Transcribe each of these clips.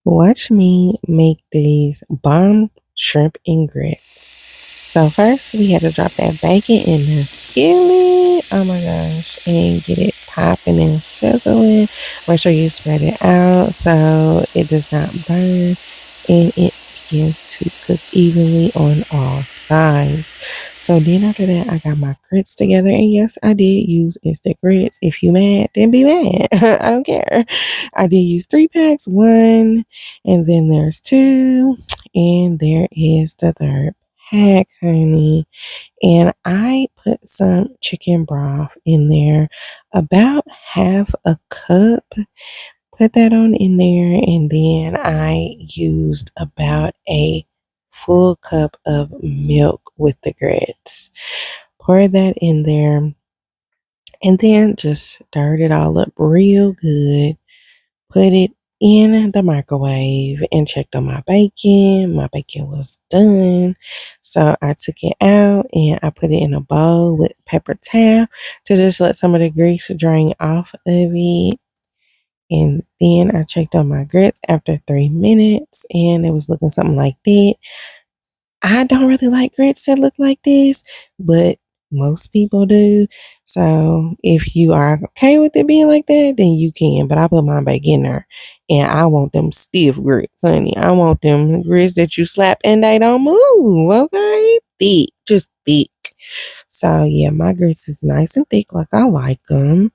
Watch me make these bomb shrimp and grits. So first we had to drop that bacon in the skillet. Oh my gosh. And get it popping and sizzling. Make sure you spread it out so it does not burn and it begins to cook evenly on all sides. So then after that, I got my grits together. And yes, I did use instant grits. If you mad, then be mad. I don't care. I did use 3 packs, one, and then there's two, and there is the third pack, honey. And I put some chicken broth in there, about half a cup. Put that on in there, and then I used about a full cup of milk with the grits. Pour that in there, and then just stirred it all up real good. Put it in the microwave and checked on my bacon. My bacon was done. So I took it out and I put it in a bowl with paper towel to just let some of the grease drain off of it. And then I checked on my grits after 3 minutes and it was looking something like that. I don't really like grits that look like this, but most people do. So if you are okay with it being like that, then you can. But I put mine back in there. And I want them stiff grits, honey. I want them grits that you slap and they don't move. Okay? Thick. Just thick. So yeah, my grits is nice and thick like I like them.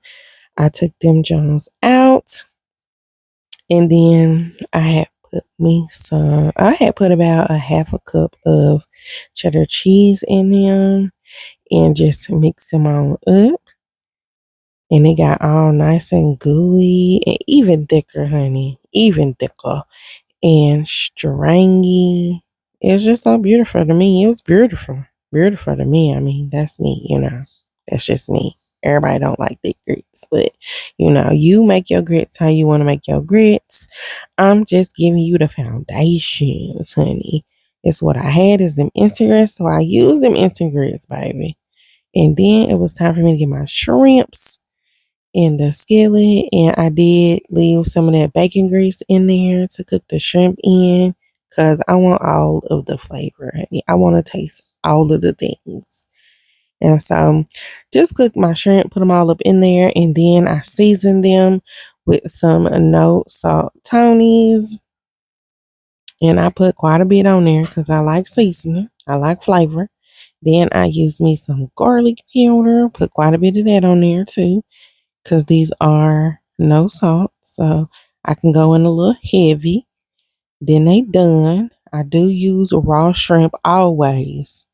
I took them Jones out. And then I had put about a half a cup of cheddar cheese in them and just mix them on up. And it got all nice and gooey and even thicker, honey. Even thicker and stringy. It was just so beautiful to me. It was beautiful. Beautiful to me. I mean, that's me, That's just me. Everybody don't like thick grits, but you make your grits how you want to make your grits. I'm just giving you the foundations, honey. It's what I had is them instant grits, so I used them instant grits, baby. And then it was time for me to get my shrimps in the skillet, and I did leave some of that bacon grease in there to cook the shrimp in because I want all of the flavor, honey. I want to taste all of the things. And so just cook my shrimp, put them all up in there, and then I seasoned them with some no salt Tony's. And I put quite a bit on there because I like seasoning. I like flavor. Then I used me some garlic powder, put quite a bit of that on there too, because these are no salt. So I can go in a little heavy. Then they done. I do use raw shrimp always.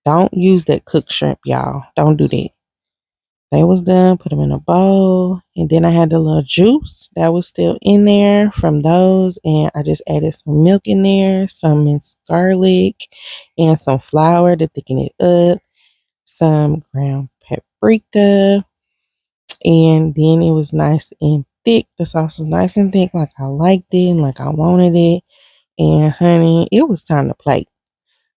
Don't use that cooked shrimp, y'all. Don't do that. They was done, put them in a bowl, and then I had the little juice that was still in there from those, and I just added some milk in there, some minced garlic, and some flour to thicken it up, some ground paprika, and then it was nice and thick. The sauce was nice and thick like I liked it and like I wanted it, and honey, it was time to plate.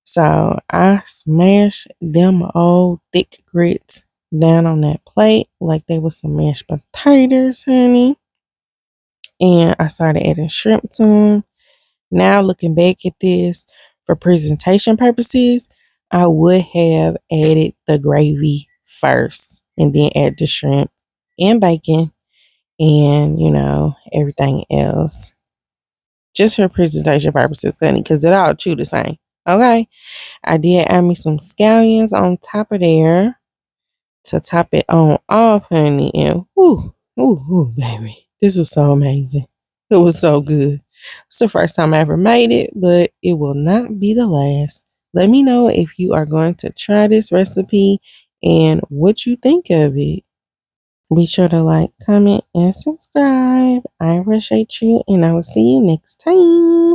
So I smashed them old thick grits down on that plate like they was some mashed potatoes, honey. And I started adding shrimp to them. Now looking back at this, for presentation purposes, I would have added the gravy first and then add the shrimp and bacon and, everything else. Just for presentation purposes, honey, because it all chew the same. Okay. I did add me some scallions on top of there to top it on off, honey. And baby. This was so amazing. It was so good. It's the first time I ever made it, but it will not be the last. Let me know if you are going to try this recipe and what you think of it. Be sure to like, comment, and subscribe. I appreciate you, and I will see you next time.